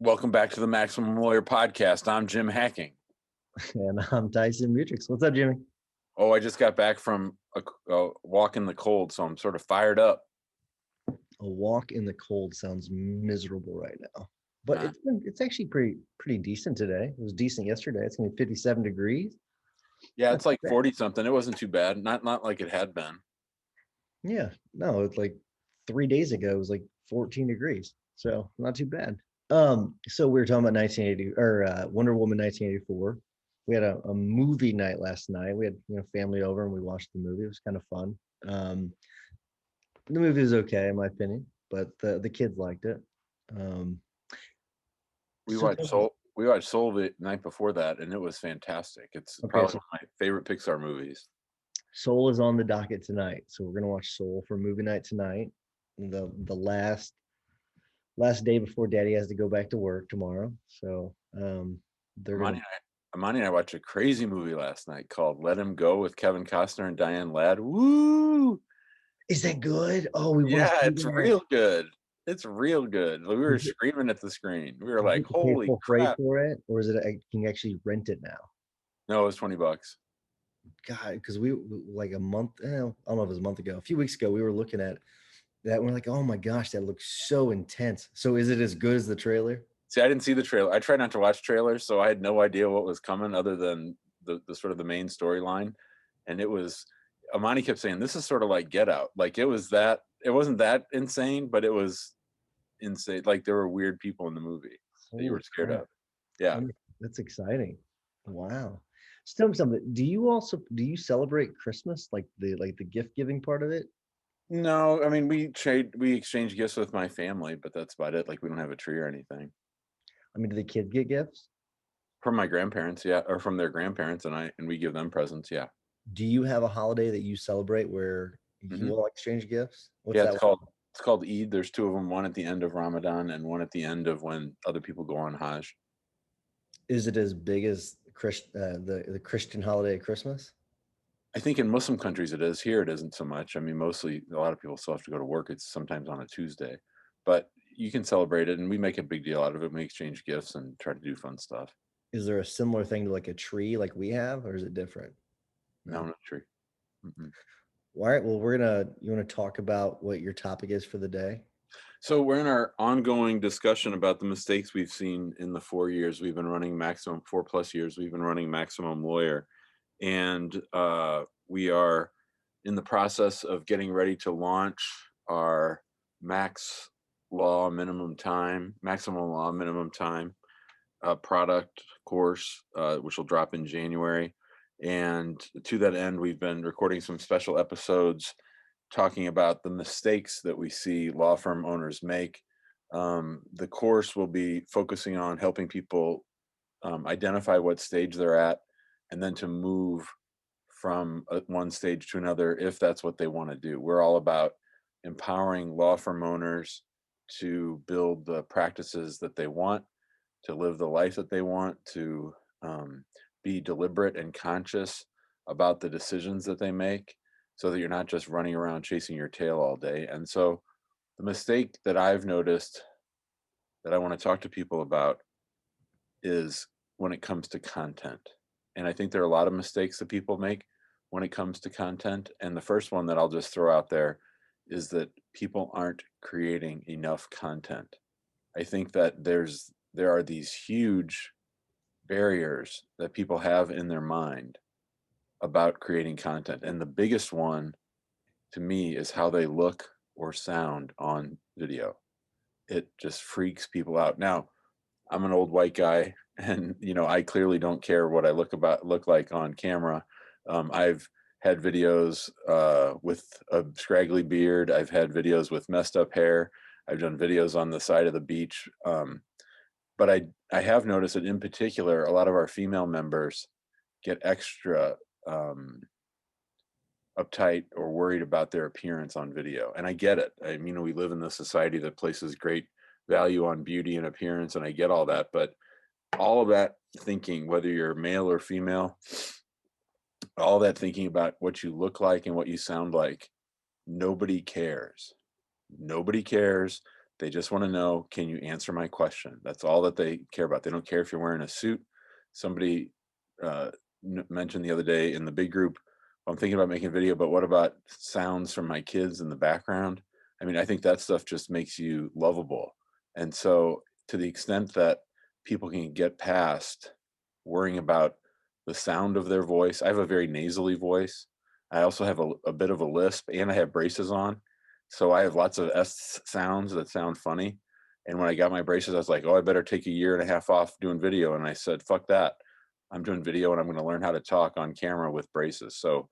Welcome back to the Maximum Lawyer Podcast. I'm Jim Hacking. And I'm Tyson Mutrux. What's up, Jimmy? Oh, I just got back from a walk in the cold, so I'm sort of fired up. A walk in the cold sounds miserable right now, but Uh, it's actually pretty decent today. It was decent yesterday. It's gonna be 57 degrees. yeah, Not it's too like bad. 40 something. It wasn't too bad. Not like it had been. Yeah, no, it's like 3 days ago it was like 14 degrees, so not too bad. So we were talking about 1980 or Wonder Woman 1984. We had a movie night last night. We had family over and we watched the movie. It was kind of fun. Um, the movie was okay in my opinion, but the kids liked it. Um, We so watched Soul. We watched Soul the night before that, and it was fantastic. It's okay, probably so one of my favorite Pixar movies. Soul is on the docket tonight, so we're gonna watch Soul for movie night tonight. The last day before Daddy has to go back to work tomorrow, so they're Amani gonna. and I watched a crazy movie last night called Let Him Go with Kevin Costner and Diane Ladd. Woo! Is that good? Oh, we want to Yeah, see it's that. real good. It's real good. We were Is it? screaming at the screen. We were Do you like, have to pay "Holy full freight crap!" for it, or is it? Can you actually rent it now? No, it was $20. God, because we like a month. I don't know if it was a month ago, a few weeks ago, we were looking at that. And we're like, oh my gosh, that looks so intense. So is it as good as the trailer? See, I didn't see the trailer. I try not to watch trailers, so I had no idea what was coming other than the sort of the main storyline. And it was Amani kept saying, "This is sort of like Get Out." Like it wasn't that insane, but it was insane. Like there were weird people in the movie that you were Holy scared crap. of. Yeah. That's exciting. Wow. So tell me something. Do you celebrate Christmas, like the gift giving part of it? No, I mean we exchange gifts with my family, but that's about it. Like we don't have a tree or anything. I mean, do the kids get gifts? From my grandparents, yeah, or from their grandparents, and we give them presents, yeah. Do you have a holiday that you celebrate where you Hmm. all exchange gifts? What's Yeah, that one? it's called Eid. There's 2 of them, one at the end of Ramadan and one at the end of when other people go on Hajj. Is it as big as the Christian holiday of Christmas? I think in Muslim countries it is. Here it isn't so much. I mean, mostly a lot of people still have to go to work. It's sometimes on a Tuesday, but you can celebrate it, and we make a big deal out of it. We exchange gifts and try to do fun stuff. Is there a similar thing to like a tree like we have, or is it different? No, No. not true. Mm-mm. All right. Well, you want to talk about what your topic is for the day? So we're in our ongoing discussion about the mistakes we've seen in the 4 years we've been running Maximum, 4+ years we've been running Maximum Lawyer, and we are in the process of getting ready to launch our maximum law minimum time product course, which will drop in January. And to that end, we've been recording some special episodes talking about the mistakes that we see law firm owners make. The course will be focusing on helping people identify what stage they're at and then to move from one stage to another if that's what they want to do. We're all about empowering law firm owners to build the practices that they want, to live the life that they want, to be deliberate and conscious about the decisions that they make so that you're not just running around chasing your tail all day. And so, the mistake that I've noticed that I want to talk to people about is when it comes to content. And I think there are a lot of mistakes that people make when it comes to content. And the first one that I'll just throw out there is that people aren't creating enough content. I think that there are these huge barriers that people have in their mind about creating content. And the biggest one to me is how they look or sound on video. It just freaks people out. Now, I'm an old white guy, and I clearly don't care what I look like on camera. I've had videos with a scraggly beard. I've had videos with messed up hair. I've done videos on the side of the beach. But I have noticed that in particular, a lot of our female members get extra um, uptight or worried about their appearance on video. And I get it. I mean, we live in a society that places great value on beauty and appearance, and I get all that. But all of that thinking, whether you're male or female, all that thinking about what you look like and what you sound like, nobody cares. Nobody cares. They just want to know, can you answer my question? That's all that they care about. They don't care if you're wearing a suit. Somebody uh, mentioned the other day in the big group, I'm thinking about making a video, but what about sounds from my kids in the background? I mean, I think that stuff just makes you lovable. And so, to the extent that people can get past worrying about the sound of their voice, I have a very nasally voice. I also have a bit of a lisp, and I have braces on. So I have lots of S sounds that sound funny. And when I got my braces, I was like, oh, I better take a year and a half off doing video. And I said, fuck that. I'm doing video and I'm going to learn how to talk on camera with braces. So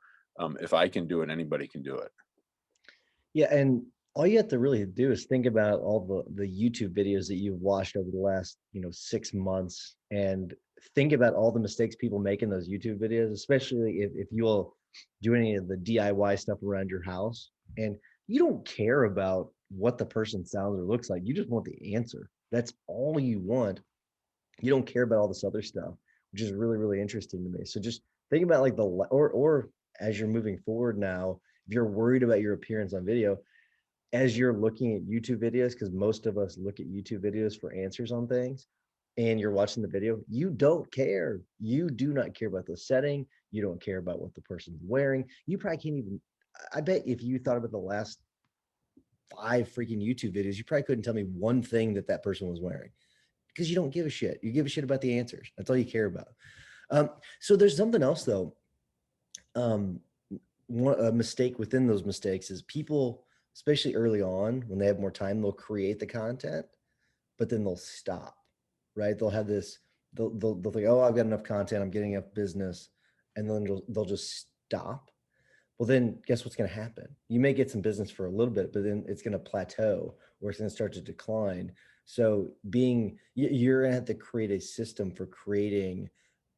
if I can do it, anybody can do it. Yeah, and all you have to really do is think about all the YouTube videos that you've watched over the last, 6 months, and think about all the mistakes people make in those YouTube videos, especially if you'll do any of the DIY stuff around your house, and you don't care about what the person sounds or looks like. You just want the answer. That's all you want. You don't care about all this other stuff, which is really, really interesting to me. So just think about like or as you're moving forward now, if you're worried about your appearance on video, as you're looking at YouTube videos, because most of us look at YouTube videos for answers on things, and you're watching the video, you don't care. You do not care about the setting. You don't care about what the person's wearing. You probably can't even, I bet if you thought about the last 5 freaking YouTube videos, you probably couldn't tell me one thing that that person was wearing because you don't give a shit. You give a shit about the answers. That's all you care about. So there's something else though. Um, a mistake within those mistakes is people, especially early on when they have more time, they'll create the content, but then they'll stop, right? They'll have this, they'll think, oh, I've got enough content, I'm getting enough business, and then they'll just stop. Well, then guess what's going to happen? You may get some business for a little bit, but then it's going to plateau or it's going to start to decline. So you're going to have to create a system for creating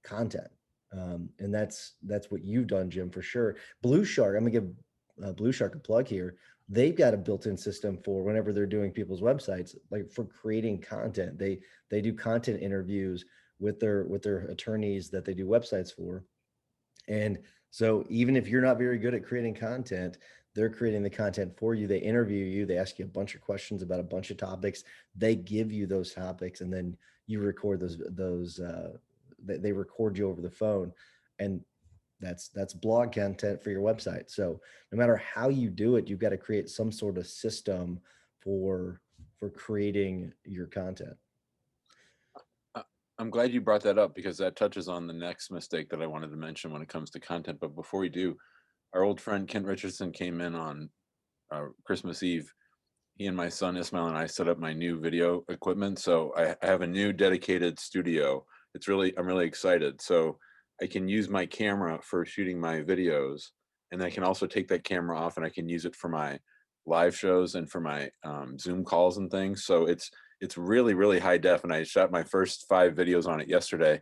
content. And that's what you've done, Jim, for sure. Blue Shark, I'm gonna give Blue Shark a plug here. They've got a built-in system for whenever they're doing people's websites, like for creating content. They do content interviews with their attorneys that they do websites for. And so even if you're not very good at creating content, they're creating the content for you. They interview you, they ask you a bunch of questions about a bunch of topics. They give you those topics and then you record those they record you over the phone, and that's blog content for your website. So no matter how you do it, you've got to create some sort of system for creating your content. Uh, I'm glad you brought that up because that touches on the next mistake that I wanted to mention when it comes to content. But before we do, our old friend Kent Richardson came in on Christmas Eve. He and my son Ismail and I set up my new video equipment. So I have a new dedicated studio. I'm really excited. So I can use my camera for shooting my videos, and I can also take that camera off and I can use it for my live shows and for my Zoom calls and things. So it's really, really high def. And I shot my first 5 videos on it yesterday.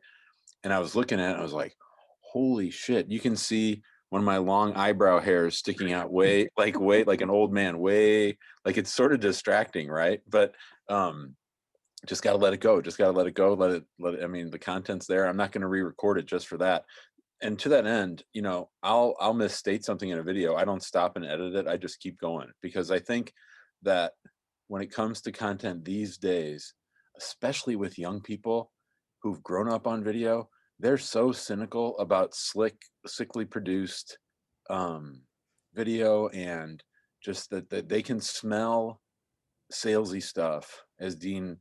And I was looking at it, I was like, holy shit, you can see one of my long eyebrow hairs sticking out way like an old man, way like it's sort of distracting, right? But just gotta let it go. Just gotta let it go. Let it, I mean, the content's there. I'm not gonna re-record it just for that. And to that end, I'll misstate something in a video. I don't stop and edit it. I just keep going because I think that when it comes to content these days, especially with young people who've grown up on video, they're so cynical about sickly produced um, video, and just that they can smell salesy stuff, as Dean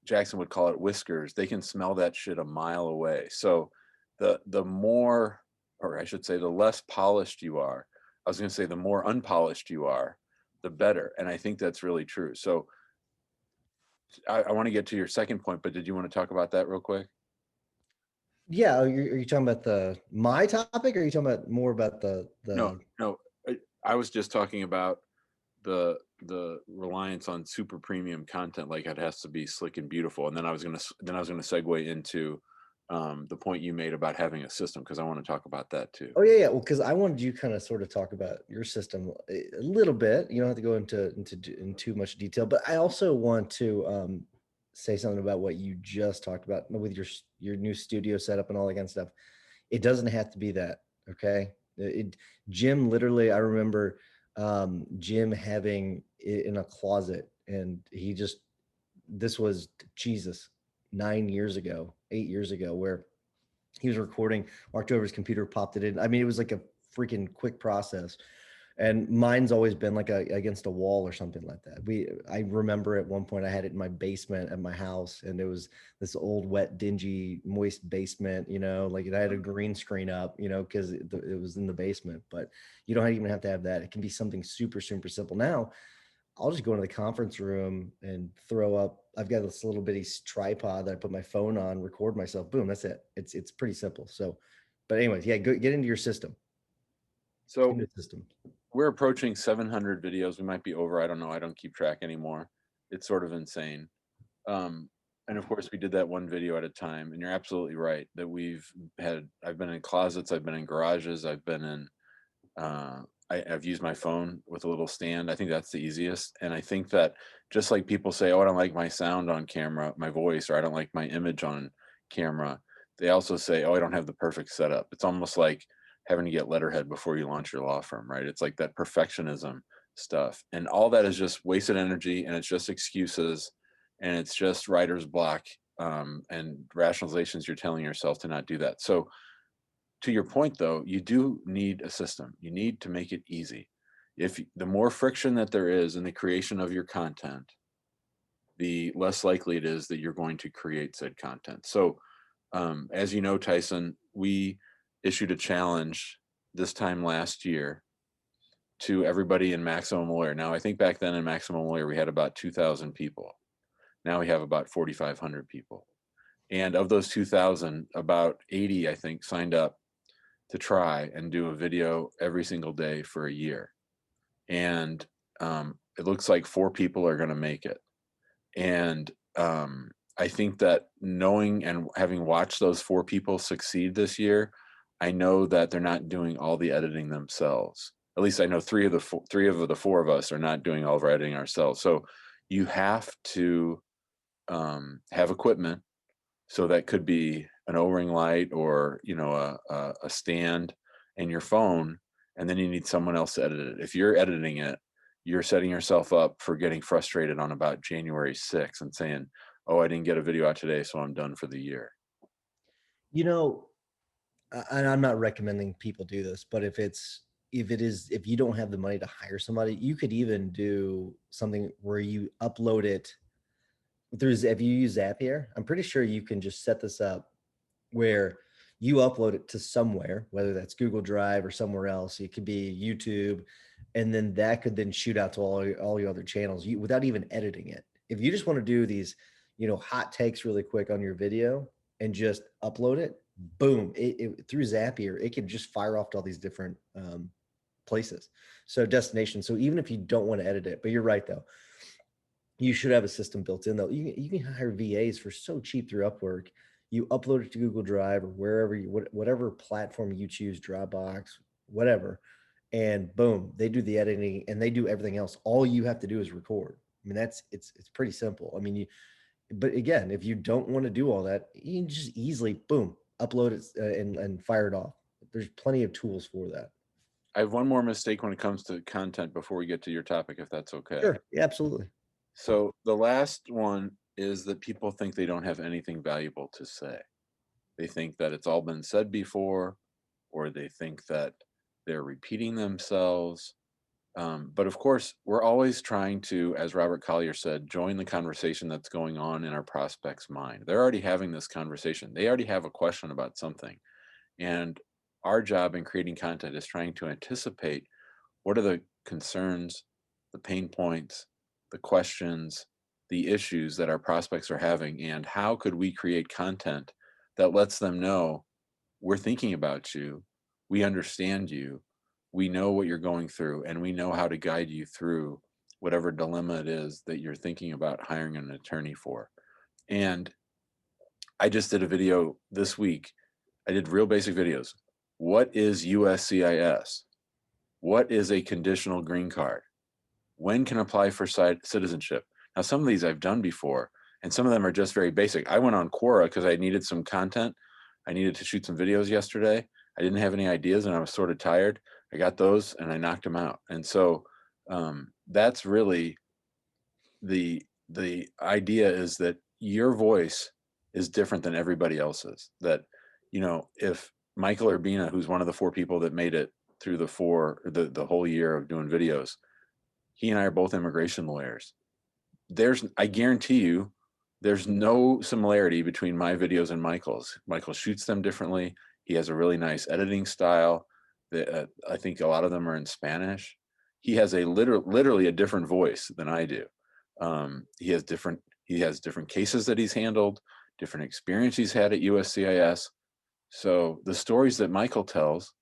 Jackson would call it, whiskers. They can smell that shit a mile away. So the more, or I should say, the less polished you are. I was going to say the more unpolished you are, the better. And I think that's really true. So I want to get to your second point, but did you want to talk about that real quick? Yeah, are you talking about my topic, or are you talking about more about No, the no. I was just talking about the reliance on super premium content, like it has to be slick and beautiful. And then I was gonna segue into the point you made about having a system, because I want to talk about that too. Oh yeah, yeah. Well, because I wanted you kind of sort of talk about your system a little bit. You don't have to go in too much detail, but I also want to say something about what you just talked about with your new studio setup and all that kind of stuff. It doesn't have to be that. Okay. Jim literally, I remember Jim having it in a closet and this was Jesus 9 years ago, 8 years ago, where he was recording, walked over his computer, popped it in. I mean, it was like a freaking quick process. And mine's always been like against a wall or something like that. I remember at one point I had it in my basement at my house, and it was this old, wet, dingy, moist basement. Like I had a green screen up, because it was in the basement. But you don't even have to have that. It can be something super, super simple. Now I'll just go into the conference room and throw up. I've got this little bitty tripod that I put my phone on, record myself. Boom, that's it. It's pretty simple. So, but anyways, yeah, get into your system. Get So into the system. we're approaching 700 videos. We might be over. I don't know. I don't keep track anymore. It's sort of insane. Um, and of course, we did that one video at a time. And you're absolutely right that I've been in closets, I've been in garages, I've been in, I've used my phone with a little stand. I think that's the easiest. And I think that just like people say, oh, I don't like my sound on camera, my voice, or I don't like my image on camera, they also say, oh, I don't have the perfect setup. It's almost like having to get letterhead before you launch your law firm, right? It's like that perfectionism stuff. And all that is just wasted energy, and it's just excuses, and it's just writer's block, and rationalizations you're telling yourself to not do that. So to your point though, you do need a system. You need to make it easy. If the more friction that there is in the creation of your content, the less likely it is that you're going to create said content. So as you know, Tyson, we issued a challenge this time last year to everybody in Maximum Lawyer. Now, I think back then in Maximum Lawyer, we had about 2,000 people. Now we have about 4,500 people. And of those 2,000, about 80, I think, signed up to try and do a video every single day for a year. And it looks like 4 people are going to make it. And I think that knowing and having watched those 4 people succeed this year, I know that they're not doing all the editing themselves. At least I know 3 of the 4 of us are not doing all of our editing ourselves. So you have to have equipment. So that could be an O-ring light, or a stand and your phone, and then you need someone else to edit it. If you're editing it, you're setting yourself up for getting frustrated on about January 6th and saying, oh, I didn't get a video out today, so I'm done for the year. You know, and I'm not recommending people do this, but if you don't have the money to hire somebody, you could even do something where you upload it if you use Zapier. I'm pretty sure you can just set this up where you upload it to somewhere, whether that's Google Drive or somewhere else. It could be YouTube, and then that could then shoot out to all your other channels without even editing it. If you just want to do these, hot takes really quick on your video and just upload it, boom, through Zapier, it can just fire off to all these different places. So destinations. So even if you don't want to edit it, but you're right though, you should have a system built in though. You can hire VAs for so cheap through Upwork. You upload it to Google Drive or whatever platform you choose, Dropbox, whatever, and boom, they do the editing and they do everything else. All you have to do is record. I mean, it's pretty simple. I mean, but again, if you don't want to do all that, you can just easily boom, upload it and fire it off. There's plenty of tools for that. I have one more mistake when it comes to content before we get to your topic, if that's okay. Sure, yeah, absolutely. So the last one is that people think they don't have anything valuable to say. They think that it's all been said before, or they think that they're repeating themselves. But of course, we're always trying to, as Robert Collier said, join the conversation that's going on in our prospect's mind. They're already having this conversation. They already have a question about something. And our job in creating content is trying to anticipate what are the concerns, the pain points, the questions, the issues that our prospects are having, and how could we create content that lets them know we're thinking about you, we understand you, we know what you're going through, and we know how to guide you through whatever dilemma it is that you're thinking about hiring an attorney for. And I just did a video this week. I did real basic videos. What is USCIS? What is a conditional green card? When can apply for citizenship? Now, some of these I've done before, and some of them are just very basic. I went on Quora because I needed some content. I needed to shoot some videos yesterday. I didn't have any ideas and I was sort of tired. I got those and I knocked them out. And so that's really the idea is that your voice is different than everybody else's. That, if Michael Urbina, who's one of the four people that made it through the whole year of doing videos, he and I are both immigration lawyers. I guarantee you, there's no similarity between my videos and Michael's. Michael shoots them differently. He has a really nice editing style. I think a lot of them are in Spanish. He has literally a different voice than I do. He has different cases that he's handled, different experience he's had at USCIS. So the stories that Michael tells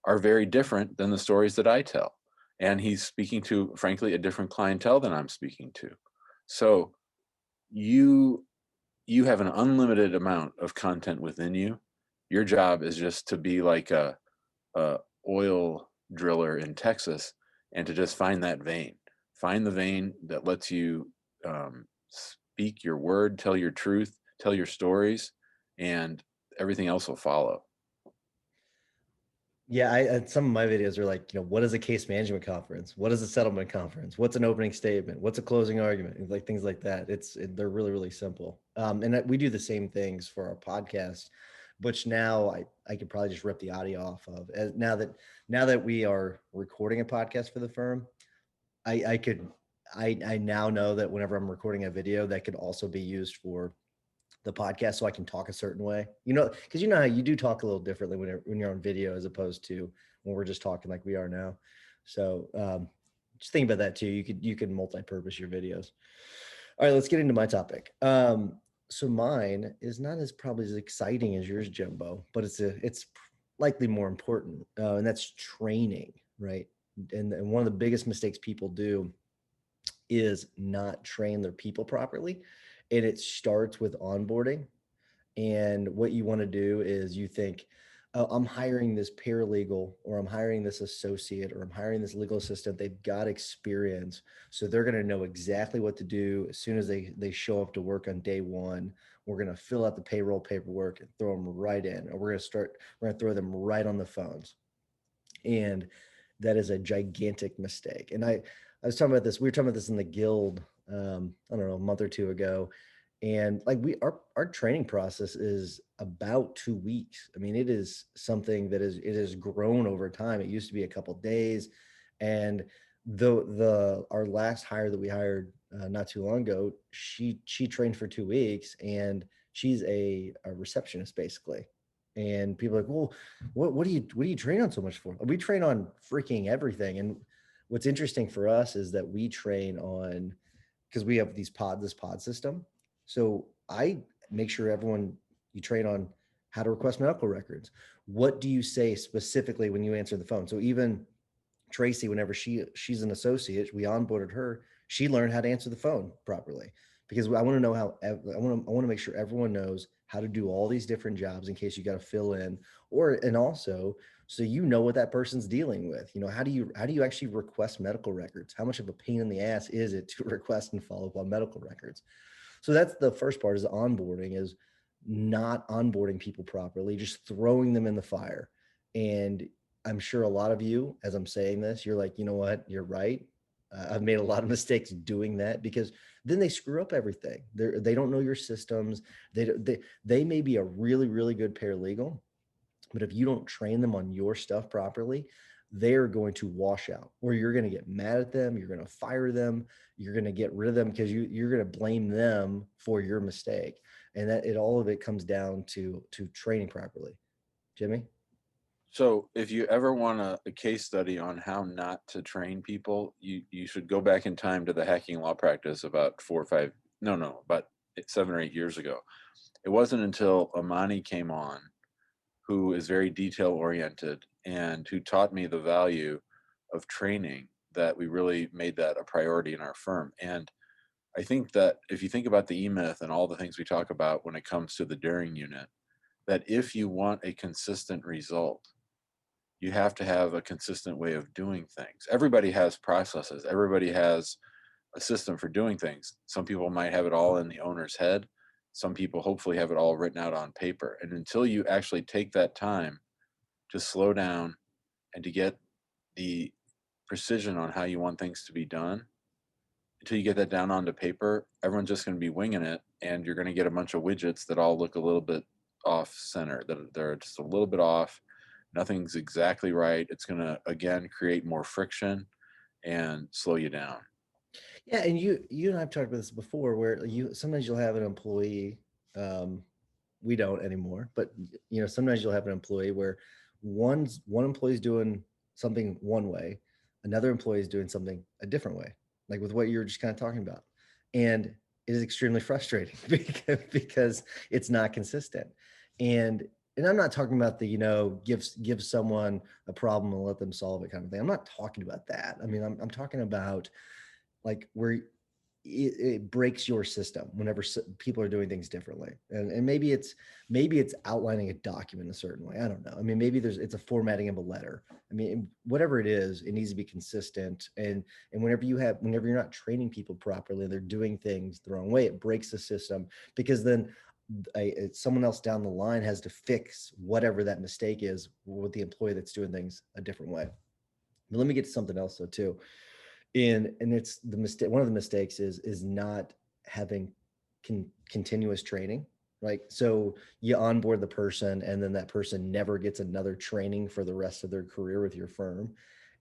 are very different than the stories that I tell. And he's speaking to, frankly, a different clientele than I'm speaking to. So you you have an unlimited amount of content within you. Your job is just to be like a oil driller in Texas and to just find that vein. Find the vein that lets you speak your word, tell your truth, tell your stories, and everything else will follow. Yeah, some of my videos are like, what is a case management conference? What is a settlement conference? What's an opening statement? What's a closing argument? And like things like that. They're really, really simple. We do the same things for our podcast, which now I could probably just rip the audio off of. Now that we are recording a podcast for the firm, I could I now know that whenever I'm recording a video, that could also be used for the podcast, so I can talk a certain way. Because how you do talk a little differently when you're on video as opposed to when we're just talking like we are now. So just think about that too. You can multi-purpose your videos. All right, let's get into my topic. So mine is not as probably as exciting as yours, Jimbo, but it's likely more important, and that's training, right? And one of the biggest mistakes people do is not train their people properly, and it starts with onboarding. And what you want to do is you think, oh, I'm hiring this paralegal, or I'm hiring this associate, or I'm hiring this legal assistant. They've got experience, so they're going to know exactly what to do as soon as they show up to work on day one. We're going to fill out the payroll paperwork and throw them right in, or we're going to throw them right on the phones. And that is a gigantic mistake. And I was talking about this. We were talking about this in the guild, I don't know, a month or two ago. And like our training process is about 2 weeks. I mean, it is something it has grown over time. It used to be a couple days, and the our last hire that we hired not too long ago, she trained for 2 weeks, and she's a receptionist basically. And people are like, well, what do you train on so much for? We train on freaking everything. And what's interesting for us is that we train on, because we have this pod system. So I make sure you train on how to request medical records. What do you say specifically when you answer the phone? So even Tracy, whenever she's an associate, we onboarded her. She learned how to answer the phone properly, because I want to know I want to make sure everyone knows how to do all these different jobs in case you got to fill in, and also so what that person's dealing with. How do you actually request medical records? How much of a pain in the ass is it to request and follow up on medical records? So that's the first part, is the onboarding, is not onboarding people properly, just throwing them in the fire. And I'm sure a lot of you, as I'm saying this, you're like, you know what, you're right. I've made a lot of mistakes doing that, because then they screw up everything. They don't know your systems. They may be a really, really good paralegal, but if you don't train them on your stuff properly, they're going to wash out, or you're going to get mad at them. You're going to fire them. You're going to get rid of them because you're going to blame them for your mistake. And all of it comes down to training properly. Jimmy? So if you ever want a case study on how not to train people, you should go back in time to the hacking law practice about 4 or 5, no, about 7 or 8 years ago. It wasn't until Amani came on, who is very detail oriented and who taught me the value of training, that we really made that a priority in our firm. And I think that if you think about the E-Myth and all the things we talk about when it comes to the During unit, that if you want a consistent result, you have to have a consistent way of doing things. Everybody has processes. Everybody has a system for doing things. Some people might have it all in the owner's head. Some people hopefully have it all written out on paper. And until you actually take that time to slow down and to get the precision on how you want things to be done, until you get that down onto paper, everyone's just going to be winging it, and you're going to get a bunch of widgets that all look a little bit off center, that they're just a little bit off. Nothing's exactly right. It's going to again create more friction and slow you down. Yeah, and you and I've talked about this before, where you sometimes you'll have an employee, um, we don't anymore, but sometimes you'll have an employee where one employee's doing something one way, another employee is doing something a different way, like with what you were just kind of talking about, and it is extremely frustrating because it's not consistent. And and I'm not talking about the give someone a problem and let them solve it kind of thing. I'm not talking about that. I mean, I'm talking about like where it breaks your system whenever people are doing things differently, and maybe it's outlining a document a certain way. I don't know. I mean, maybe it's a formatting of a letter. I mean, whatever it is, it needs to be consistent. And whenever you're not training people properly and they're doing things the wrong way, it breaks the system, because then someone else down the line has to fix whatever that mistake is with the employee that's doing things a different way. But let me get to something else though too. And it's the mistake. One of the mistakes is not having continuous training. Like, so you onboard the person and then that person never gets another training for the rest of their career with your firm.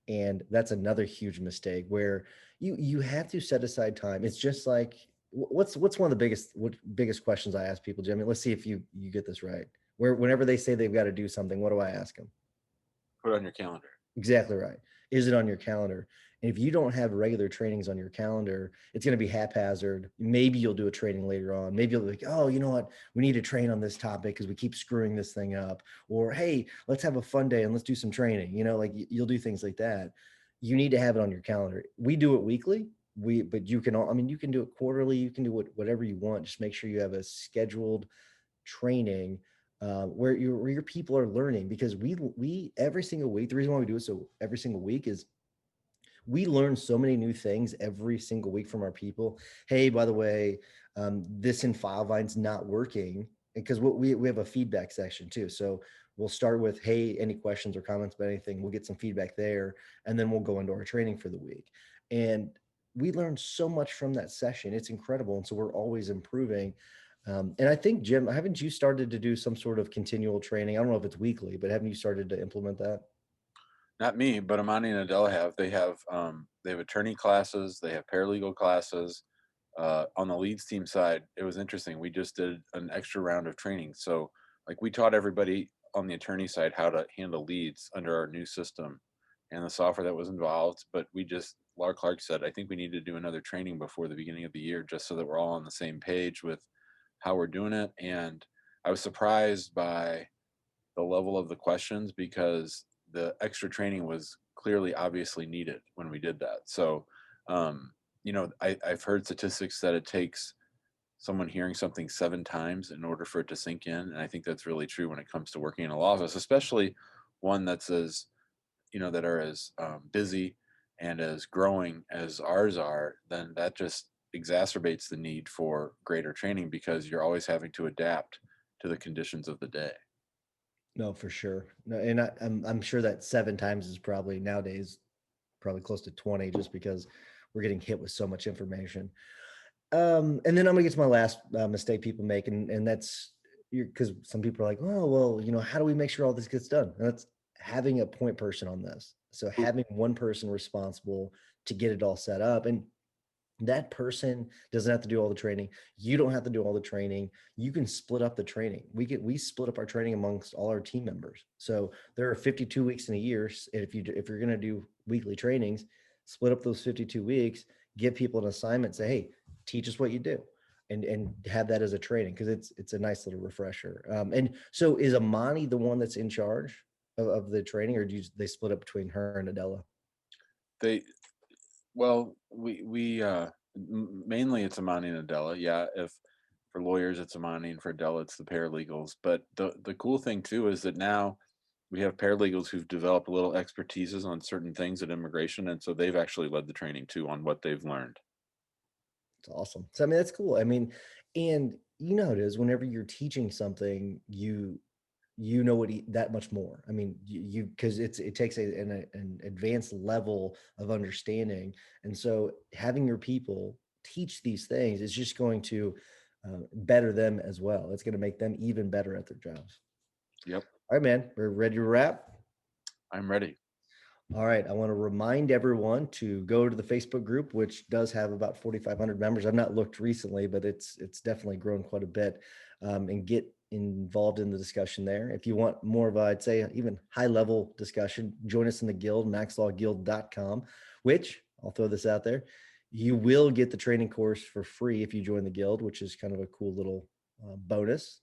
And that's another huge mistake where you have to set aside time. It's just like, what's one of the biggest questions I ask people, Jimmy? Let's see if you get this right. Where whenever they say they've got to do something, what do I ask them? Put it on your calendar. Exactly right. Is it on your calendar? And if you don't have regular trainings on your calendar, it's going to be haphazard. Maybe you'll do a training later on. Maybe you'll be like, oh, you know what? We need to train on this topic because we keep screwing this thing up. Or, hey, let's have a fun day and let's do some training. Like you'll do things like that. You need to have it on your calendar. We do it weekly. But you can, I mean, you can do it quarterly. You can do whatever you want. Just make sure you have a scheduled training where your people are learning, because we every single week, the reason why we do it so every single week is we learn so many new things every single week from our people. Hey, by the way, this in Filevine's not working, because we have a feedback section too. So we'll start with, hey, any questions or comments about anything? We'll get some feedback there, and then we'll go into our training for the week. And we learn so much from that session. It's incredible, and so we're always improving. And I think, Jim, haven't you started to do some sort of continual training? I don't know if it's weekly, but haven't you started to implement that? Not me, but Amani and Adele have. They have attorney classes, they have paralegal classes. On the leads team side, it was interesting. We just did an extra round of training. So, like, we taught everybody on the attorney side how to handle leads under our new system and the software that was involved. But Laura Clark said, I think we need to do another training before the beginning of the year just so that we're all on the same page with how we're doing it. And I was surprised by the level of the questions because the extra training was clearly obviously needed when we did that. So, I've heard statistics that it takes someone hearing something 7 times in order for it to sink in. And I think that's really true when it comes to working in a law office, especially one that's that are as busy and as growing as ours are. Then that just exacerbates the need for greater training because you're always having to adapt to the conditions of the day. No, for sure. No, and I'm sure that 7 times is probably nowadays probably close to 20, just because we're getting hit with so much information. And then I'm gonna get to my last mistake people make, and that's because some people are like, oh well, how do we make sure all this gets done? And that's having a point person on this. So having one person responsible to get it all set up, and that person doesn't have to do all the training. You don't have to do all the training. You can split up the training. We split up our training amongst all our team members. So there are 52 weeks in a year. If you're going to do weekly trainings, split up those 52 weeks, give people an assignment, say, hey, teach us what you do, and have that as a training, because it's a nice little refresher. And so is Amani the one that's in charge of the training, or they split up between her and Adela? They Well, mainly it's Amani and Adela. Yeah, if for lawyers it's Amani and for Adela it's the paralegals. But the cool thing too is that now we have paralegals who've developed a little expertises on certain things at immigration, and so they've actually led the training too on what they've learned. It's awesome. So I mean, that's cool. I mean, and you know how it is whenever you're teaching something, you know it that much more. I mean, because it takes an advanced level of understanding, and so having your people teach these things is just going to better them as well. It's going to make them even better at their jobs. Yep. All right, man, we're ready to wrap. I'm ready. All right, I want to remind everyone to go to the Facebook group, which does have about 4,500 members. I've not looked recently, but it's definitely grown quite a bit, and get involved in the discussion there. If you want more of a, I'd say, even high level discussion, join us in the guild, maxlawguild.com, which I'll throw this out there. You will get the training course for free if you join the guild, which is kind of a cool little bonus.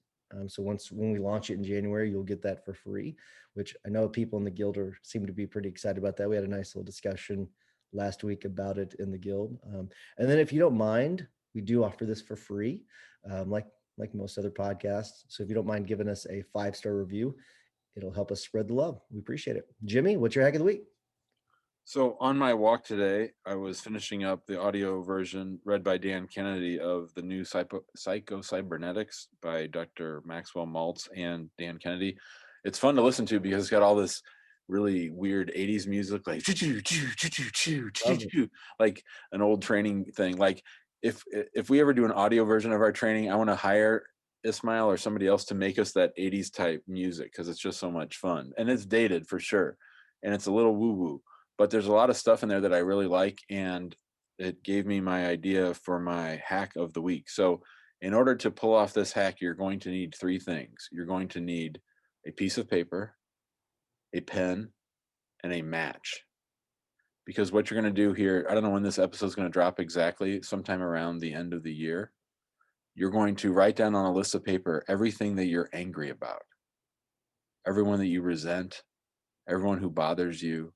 So when we launch it in January, you'll get that for free, which I know people in the guild seem to be pretty excited about that. We had a nice little discussion last week about it in the guild. And then if you don't mind, we do offer this for free, like most other podcasts. So if you don't mind giving us a 5-star review, it'll help us spread the love. We appreciate it. Jimmy, what's your hack of the week? So on my walk today, I was finishing up the audio version read by Dan Kennedy of the new Psycho-Cybernetics by Dr. Maxwell Maltz and Dan Kennedy. It's fun to listen to because it's got all this really weird 80s music, like Love it. like an old training thing. Like if we ever do an audio version of our training, I want to hire Ismail or somebody else to make us that 80s type music because it's just so much fun. And it's dated for sure. And it's a little woo-woo, but there's a lot of stuff in there that I really like, and it gave me my idea for my hack of the week. So in order to pull off this hack, you're going to need 3 things. You're going to need a piece of paper, a pen, and a match. Because what you're going to do here, I don't know when this episode is going to drop exactly, sometime around the end of the year. You're going to write down on a list of paper everything that you're angry about, everyone that you resent, everyone who bothers you,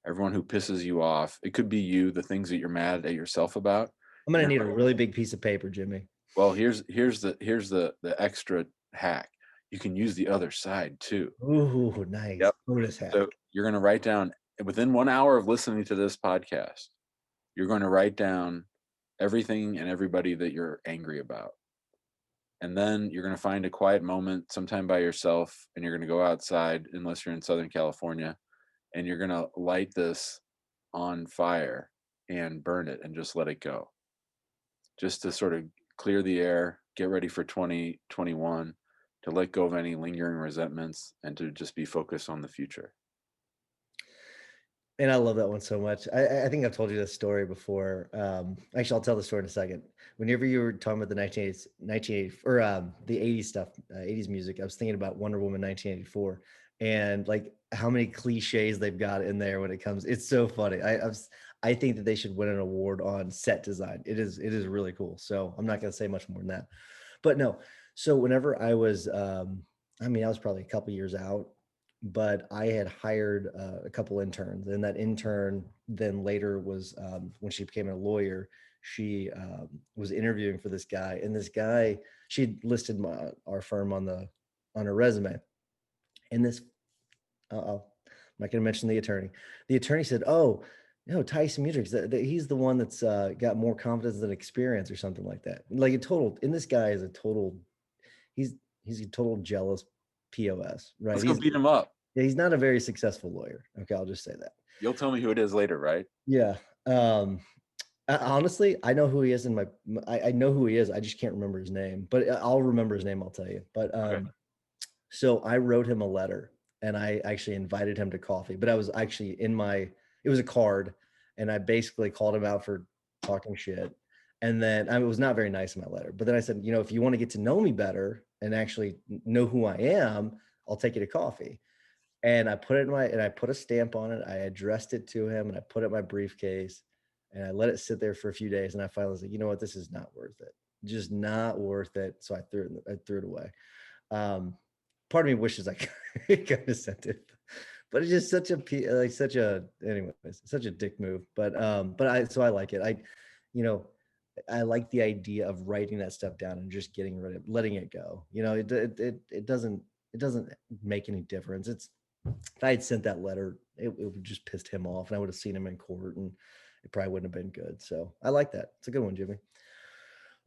everyone who pisses you off. It could be you, the things that you're mad at yourself about. I'm going to need a really big piece of paper, Jimmy. Well, here's the extra hack. You can use the other side too. Ooh, nice. Yep. Bonus So hack. you're going to write down within 1 hour of listening to this podcast, you're going to write down everything and everybody that you're angry about. And then you're going to find a quiet moment sometime by yourself, and you're going to go outside, unless you're in Southern California, and you're going to light this on fire and burn it and just let it go. Just to sort of clear the air, get ready for 2021, to let go of any lingering resentments, and to just be focused on the future. And I love that one so much. I think I've told you this story before. Actually, I'll tell the story in a second. Whenever you were talking about the 1980s or the 80s stuff, 80s music, I was thinking about Wonder Woman 1984 and like how many cliches they've got in there when it comes. It's so funny. I think that they should win an award on set design. It is really cool. So I'm not going to say much more than that. But no. So whenever I was, I mean, I was probably a couple years out, but I had hired a couple interns, and that intern then later was when she became a lawyer, she was interviewing for this guy, and this guy she listed our firm on her resume, and this I'm not going to mention the attorney. The attorney said, "Oh, no, Tyson Mutrux, he's the one that's got more confidence than experience, or something like that." Like a total, and this guy is a total, he's he's a total jealous POS, right? Let's go beat him up. He's not a very successful lawyer. Okay, I'll just say that. You'll tell me who it is later, right? Yeah. Honestly, I know who he is I know who he is. I just can't remember his name, but I'll remember his name. I'll tell you. But Okay. so I wrote him a letter, and I actually invited him to coffee, but I was actually it was a card, and I basically called him out for talking shit. And then it was not very nice in my letter, but then I said, if you want to get to know me better and actually know who I am, I'll take you to coffee. And I put it and I put a stamp on it. I addressed it to him, and I put it in my briefcase, and I let it sit there for a few days. And I finally was like, you know what, this is not worth it. Just not worth it. So I threw it away. Part of me wishes I could have sent it, but it's just anyways, such a dick move. But I like it. I like the idea of writing that stuff down and just getting rid of letting it go. It doesn't make any difference. If I had sent that letter, it would just pissed him off, and I would have seen him in court, and it probably wouldn't have been good. So I like that. It's a good one, Jimmy.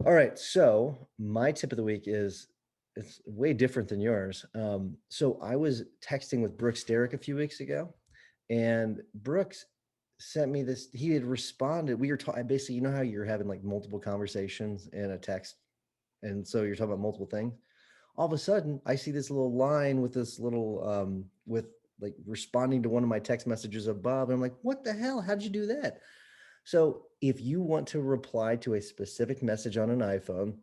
All right. So my tip of the week is it's way different than yours. So I was texting with Brooks Derrick a few weeks ago, and Brooks sent me this. He had responded. We were talking basically, you know how you're having like multiple conversations in a text, and so you're talking about multiple things. All of a sudden, I see this little line with this little with like responding to one of my text messages above. And I'm like, what the hell? How'd you do that? So if you want to reply to a specific message on an iPhone,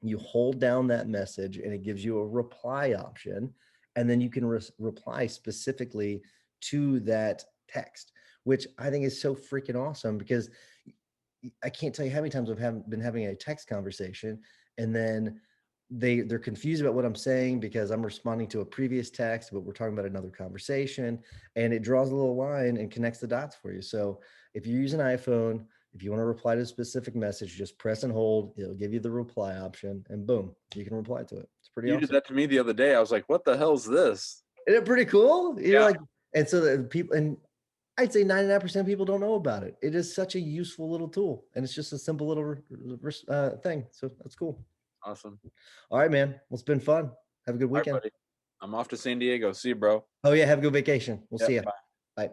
you hold down that message and it gives you a reply option. And then you can reply specifically to that text, which I think is so freaking awesome because I can't tell you how many times been having a text conversation and then they're confused about what I'm saying because I'm responding to a previous text, but we're talking about another conversation, and it draws a little line and connects the dots for you. So if you use an iPhone, if you want to reply to a specific message, just press and hold. It'll give you the reply option, and boom, you can reply to it. It's pretty You did awesome. that to me the other day. I was like, what the hell's this? Isn't it pretty cool? You're Yeah. like, and so the people, and I'd say 99% of people don't know about it. It is such a useful little tool, and it's just a simple little thing. So that's cool. Awesome. All right, man. Well, it's been fun. Have a good All right, weekend. buddy. I'm off to San Diego. See you, bro. Oh yeah, have a good vacation. We'll Yep. see you. Bye. Bye.